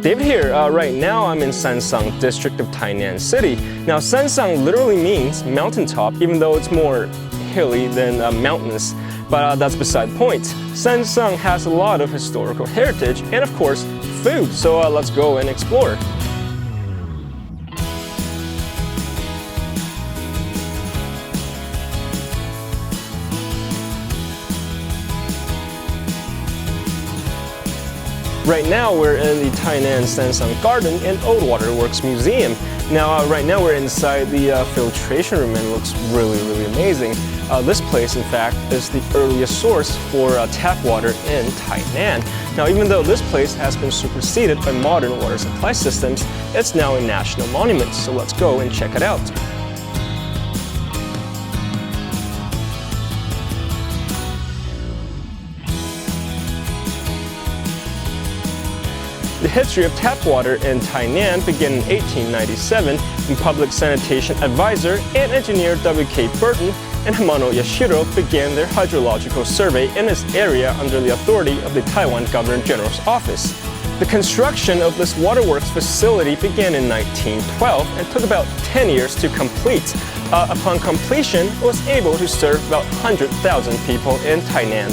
David here. Right now I'm in Sansang district of Tainan City. Now Sansang literally means mountaintop, even though it's more hilly than mountainous. But that's beside the point. Sansang has a lot of historical heritage and of course food, so let's go and explore. Right now we're in the Tainan Sansang Garden and Old Waterworks Museum. Now right now we're inside the Filtration Room and it looks really amazing. This place in fact is the earliest source for tap water in Tainan. Now even though this place has been superseded by modern water supply systems, it's now a national monument, so let's go and check it out. The history of tap water in Tainan began in 1897 when Public Sanitation Advisor and engineer W.K. Burton and Hamano Yashiro began their hydrological survey in this area under the authority of the Taiwan Governor General's Office. The construction of this waterworks facility began in 1912 and took about 10 years to complete. Upon completion, it was able to serve about 100,000 people in Tainan.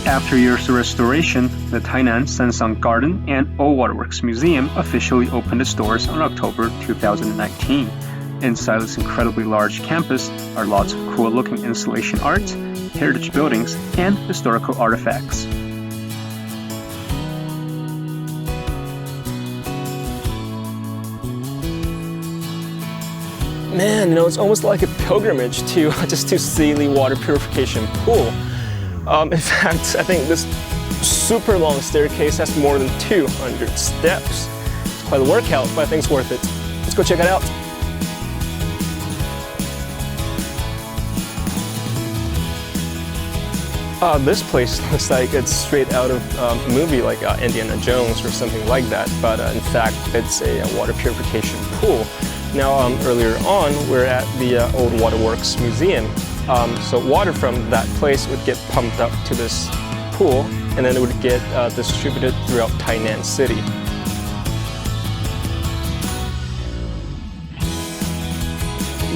After years of restoration, the Tainan Sansang Garden and Old Waterworks Museum officially opened its doors on October 2019. Inside this incredibly large campus are lots of cool-looking installation art, heritage buildings, and historical artifacts. Man, it's almost like a pilgrimage just to see the water purification pool. In fact, I think this super long staircase has more than 200 steps. It's quite a workout, but I think it's worth it. Let's go check it out. This place looks like it's straight out of a movie like Indiana Jones or something like that, but in fact it's a water purification pool. Now earlier on we're at the Old Waterworks Museum. So water from that place would get pumped up to this pool and then it would get distributed throughout Tainan City.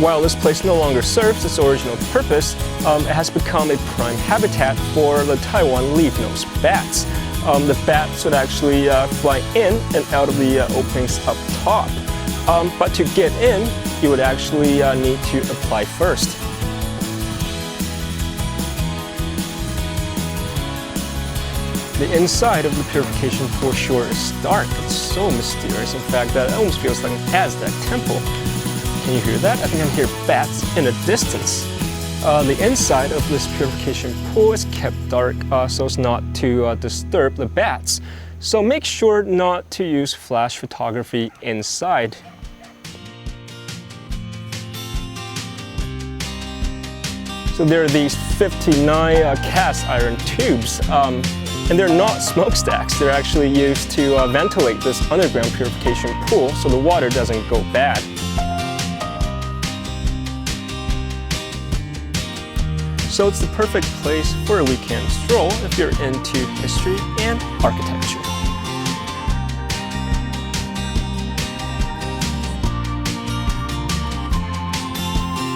While this place no longer serves its original purpose, it has become a prime habitat for the Taiwan leaf-nosed bats. The bats would actually fly in and out of the openings up top. But to get in, you would actually need to apply first. The inside of the purification pool sure is dark. It's so mysterious, in fact, that it almost feels like an Aztec temple. Can you hear that? I think I hear bats in the distance. The inside of this purification pool is kept dark so as not to disturb the bats. So make sure not to use flash photography inside. So there are these 59 cast iron tubes. And they're not smokestacks, they're actually used to ventilate this underground purification pool so the water doesn't go bad. So it's the perfect place for a weekend stroll if you're into history and architecture.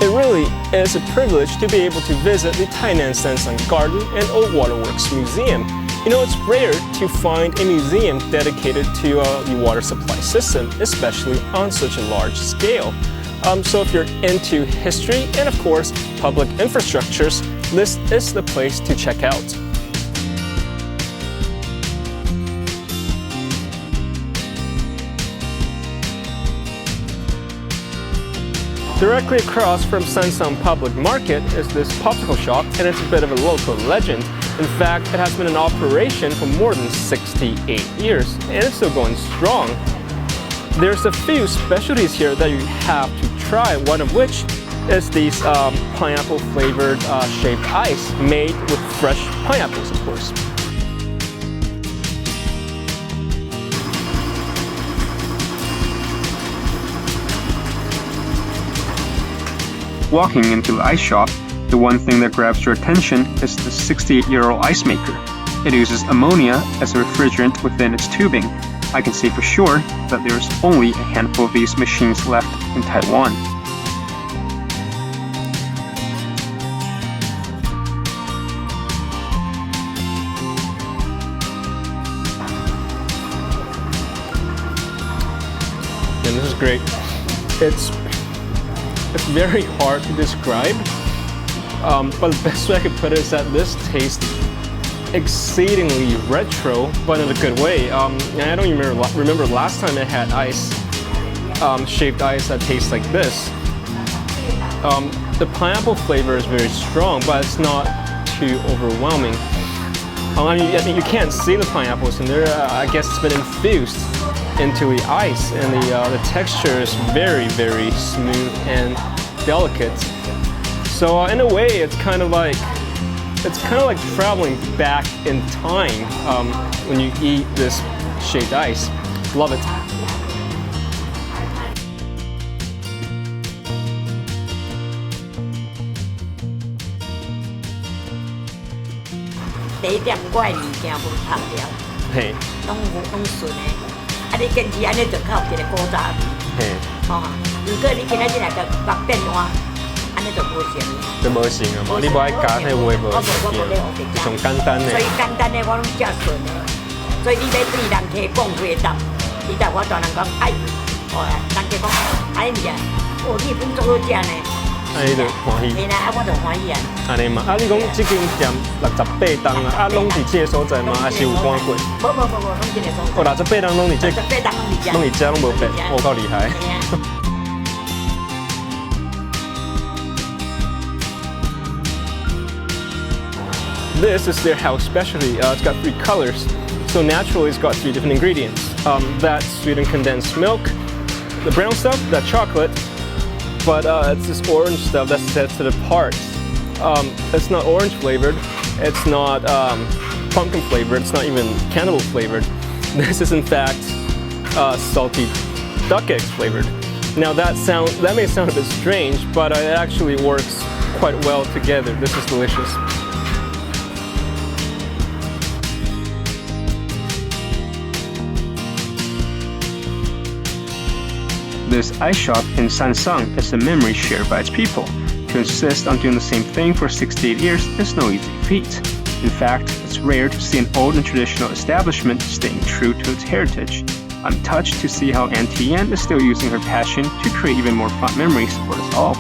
It really is a privilege to be able to visit the Tainan Sansang Garden and Old Waterworks Museum. It's rare to find a museum dedicated to the water supply system, especially on such a large scale. So if you're into history and of course public infrastructures, this is the place to check out. Directly across from Sansang Public Market is this popsicle shop, and it's a bit of a local legend. In fact, it has been in operation for more than 68 years, and it's still going strong. There's a few specialties here that you have to try, one of which is these pineapple-flavored shaved ice made with fresh pineapples, of course. Walking into the ice shop, The one thing that grabs your attention is the 68-year-old ice maker. It uses ammonia as a refrigerant within its tubing. I can say for sure that there's only a handful of these machines left in Taiwan. And this is great. It's very hard to describe, but the best way I could put it is that this tastes exceedingly retro, but in a good way. And I don't even remember last time I had ice, shaved ice that tastes like this. The pineapple flavor is very strong, but it's not too overwhelming. I mean, you can't see the pineapples in there. I guess it's been infused into the ice, and the texture is very, very smooth and delicate. So in a way, it's kind of like traveling back in time when you eat this shaved ice. Love it.第一点，我的物件无烫掉，嘿，拢顺的。啊，你坚持安尼就较有一个古早味。嘿，吼，如果你今仔日来个变换，安尼就无成。就无成啊嘛，你无爱加迄个味无上简单的。所以简单的我拢食顺的，所以你要对人客讲话答，你带我大人讲哎，哦，人客讲哎你啊，哦你本做好食呢。啊，你就欢喜。嘿啦，啊我就欢喜啊。安尼嘛，啊你讲即间店68栋啊，啊拢伫这个所在吗？还是有搬过？无，拢这个所在。哦，68栋拢伫这， 68栋拢伫这拢无变，我够厉害。This is their house specialty. It's got 3 colors. So naturally, it's got 3 different ingredients. That's sweetened condensed milk, the brown stuff, that chocolate, but it's this orange stuff that sets it apart. It's not orange flavored. It's not pumpkin flavored. It's not even cannibal flavored. This is in fact salty duck eggs flavored. Now that may sound a bit strange, but it actually works quite well together. This is delicious. This ice shop in Sansang is a memory shared by its people. To insist on doing the same thing for 68 years is no easy feat. In fact, it's rare to see an old and traditional establishment staying true to its heritage. I'm touched to see how Auntie Yan is still using her passion to create even more fond memories for us all.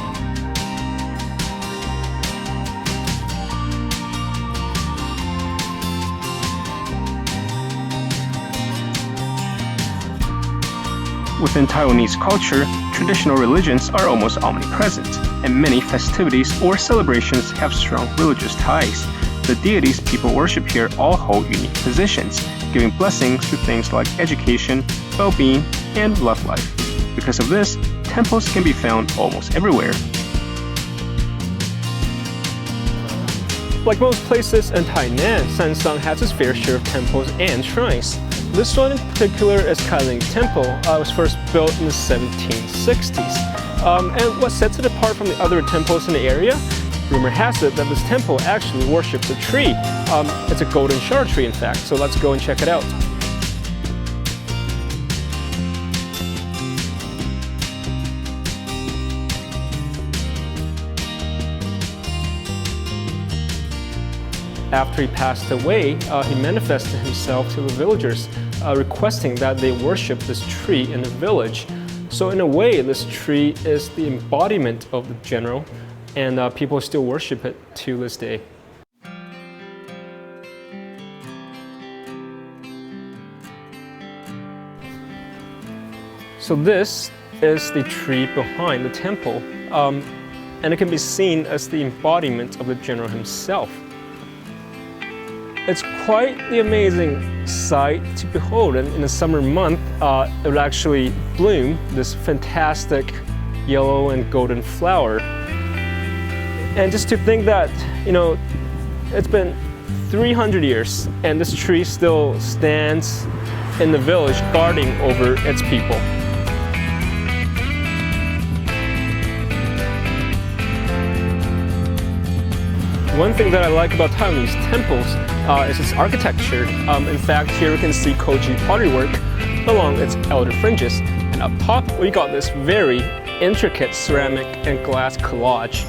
Within Taiwanese culture, traditional religions are almost omnipresent, and many festivities or celebrations have strong religious ties. The deities people worship here all hold unique positions, giving blessings to things like education, well-being, and love life. Because of this, temples can be found almost everywhere. Like most places in Tainan, Sansang has its fair share of temples and shrines. This one in particular is Kailing Temple. It was first built in the 1760s. And what sets it apart from the other temples in the area? Rumor has it that this temple actually worships a tree. It's a golden shard tree, in fact, so let's go and check it out. After he passed away, he manifested himself to the villagers, requesting that they worship this tree in the village. So in a way, this tree is the embodiment of the general, and people still worship it to this day. So this is the tree behind the temple, and it can be seen as the embodiment of the general himself. It's quite the amazing sight to behold, and in the summer month, it would actually bloom this fantastic yellow and golden flower. And just to think that, it's been 300 years, and this tree still stands in the village guarding over its people. One thing that I like about Taiwanese temples is its architecture. In fact, here we can see Koji pottery work along its elder fringes. And up top, we got this very intricate ceramic and glass collage.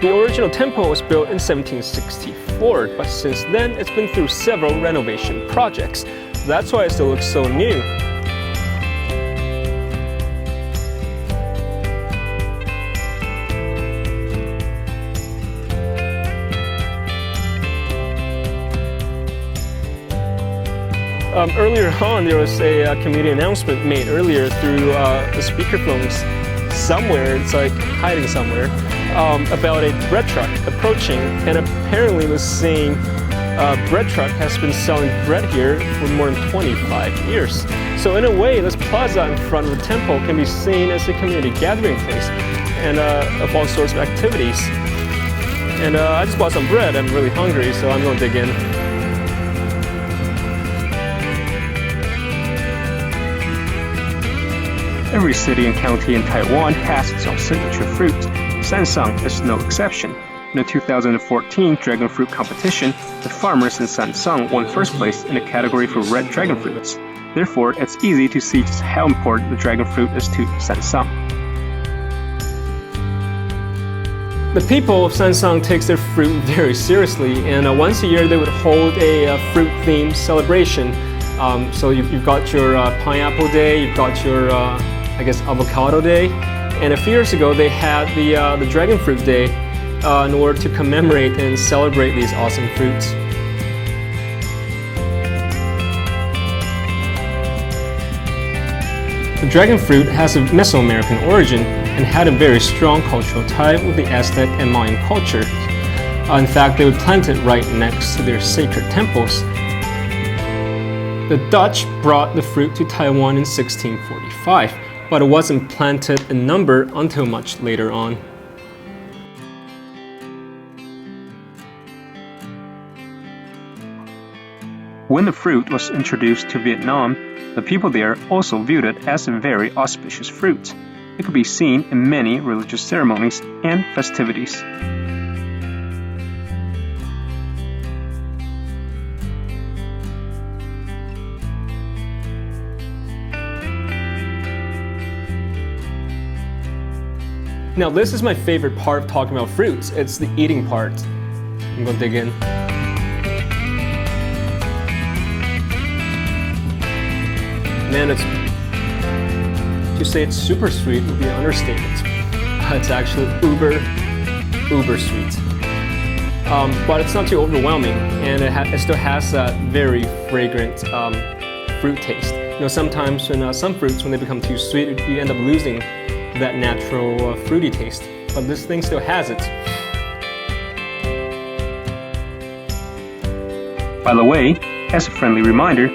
The original temple was built in 1764, but since then it's been through several renovation projects. That's why it still looks so new. Earlier on, there was a community announcement made earlier through the speakerphones somewhere. It's like hiding somewhere. About a bread truck approaching, and apparently the same bread truck has been selling bread here for more than 25 years. So in a way, this plaza in front of the temple can be seen as a community gathering place and of all sorts of activities. And I just bought some bread. I'm really hungry, so I'm gonna dig in. Every city and county in Taiwan has its own signature fruit. Sansang is no exception. In the 2014 dragon fruit competition, the farmers in Sansang won first place in the category for red dragon fruits. Therefore, it's easy to see just how important the dragon fruit is to Sansang. The people of Sansang takes their fruit very seriously, and once a year they would hold a fruit-themed celebration. So you've got your pineapple day, you've got your avocado day, and a few years ago they had the dragon fruit day in order to commemorate and celebrate these awesome fruits. The dragon fruit has a Mesoamerican origin and had a very strong cultural tie with the Aztec and Mayan culture. In fact, they would plant it right next to their sacred temples. The Dutch brought the fruit to Taiwan in 1645, but it wasn't planted in number until much later on. When the fruit was introduced to Vietnam, the people there also viewed it as a very auspicious fruit. It could be seen in many religious ceremonies and festivities. Now this is my favorite part of talking about fruits. It's the eating part. I'm gonna dig in. Man, to say it's super sweet would be an understatement. It's actually uber sweet. But it's not too overwhelming, and it still has that very fragrant fruit taste. You know, sometimes when some fruits, when they become too sweet, you end up losing that natural fruity taste. But this thing still has it. By the way, as a friendly reminder,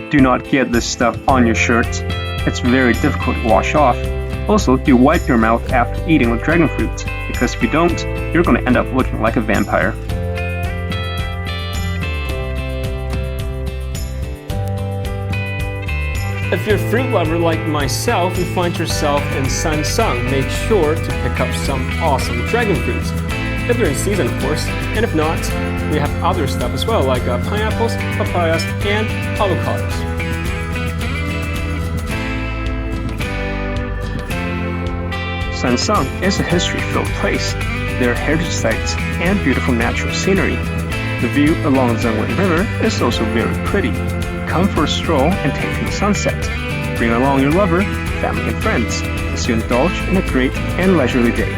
do not get this stuff on your shirts. It's very difficult to wash off. Also, do wipe your mouth after eating the dragon fruit, because if you don't, you're going to end up looking like a vampire. If you're a fruit lover like myself and find yourself in Sansang, make sure to pick up some awesome dragon fruits. If they're in season, of course, and if not, we have other stuff as well, like pineapples, papayas, and avocados. Sansang is a history-filled place. There are heritage sites and beautiful natural scenery. The view along the Zhengwen River is also very pretty. Come for a stroll and take in the sunset. Bring along your lover, family, and friends as you indulge in a great and leisurely day.